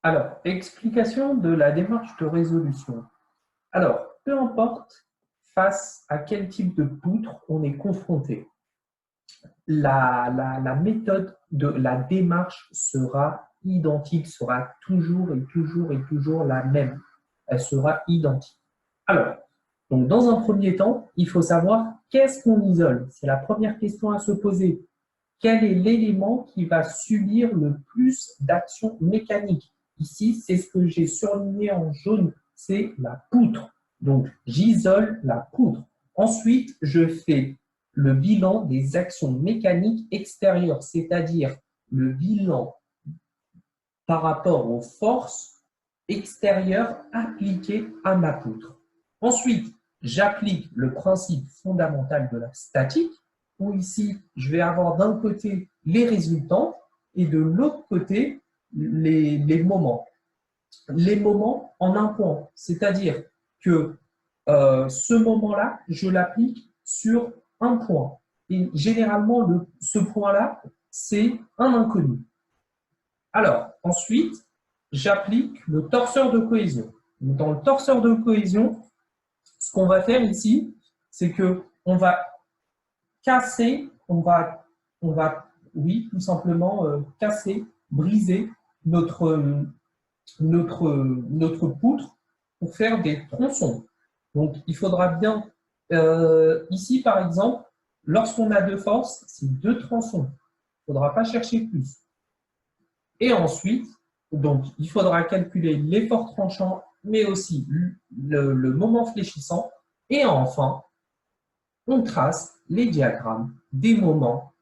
Alors, explication de la démarche de résolution. Alors, peu importe face à quel type de poutre on est confronté, la méthode de la démarche sera identique, sera toujours et toujours et toujours la même. Elle sera identique. Alors, donc dans un premier temps, il faut savoir qu'est-ce qu'on isole. C'est la première question à se poser. Quel est l'élément qui va subir le plus d'action mécanique? Ici, c'est ce que j'ai surligné en jaune, c'est la poutre. Donc, j'isole la poutre. Ensuite, je fais le bilan des actions mécaniques extérieures, c'est-à-dire le bilan par rapport aux forces extérieures appliquées à ma poutre. Ensuite, j'applique le principe fondamental de la statique, où ici, je vais avoir d'un côté les résultantes et de l'autre côté les moments. Les moments en un point, c'est-à-dire que ce moment-là, je l'applique sur un point. Et généralement, ce point-là, c'est un inconnu. Alors, ensuite, j'applique le torseur de cohésion. Dans le torseur de cohésion, ce qu'on va faire ici, c'est qu'on va casser, oui, tout simplement casser, briser notre poutre pour faire des tronçons. Donc, il faudra bien, ici par exemple, lorsqu'on a deux forces, c'est deux tronçons. Il ne faudra pas chercher plus. Et ensuite, donc, il faudra calculer l'effort tranchant, mais aussi le moment fléchissant. Et enfin, on trace les diagrammes des moments,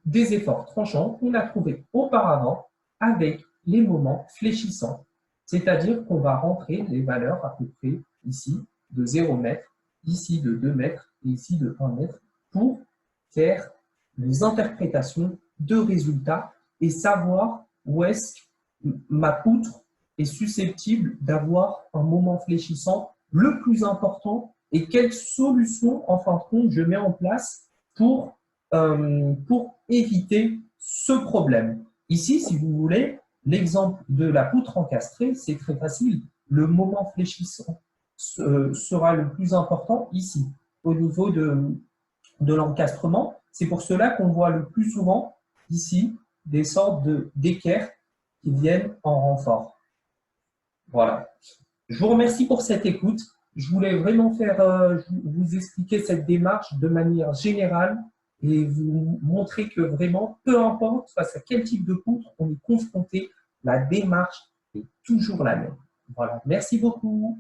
des efforts tranchants qu'on a trouvés auparavant avec les moments fléchissants. C'est-à-dire qu'on va rentrer les valeurs à peu près ici de 0 mètre, ici de 2 mètres et ici de 1 mètre pour faire les interprétations de résultats et savoir où est-ce que ma poutre est susceptible d'avoir un moment fléchissant le plus important et quelle solution, en fin de compte, je mets en place pour éviter ce problème. Ici, si vous voulez, l'exemple de la poutre encastrée, c'est très facile. Le moment fléchissant sera le plus important ici, au niveau de l'encastrement. C'est pour cela qu'on voit le plus souvent ici des sortes d'équerres qui viennent en renfort. Voilà. Je vous remercie pour cette écoute. Je voulais vraiment vous expliquer cette démarche de manière générale et vous montrer que vraiment, peu importe face à quel type de poutre on est confronté, la démarche est toujours la même. Voilà. Merci beaucoup.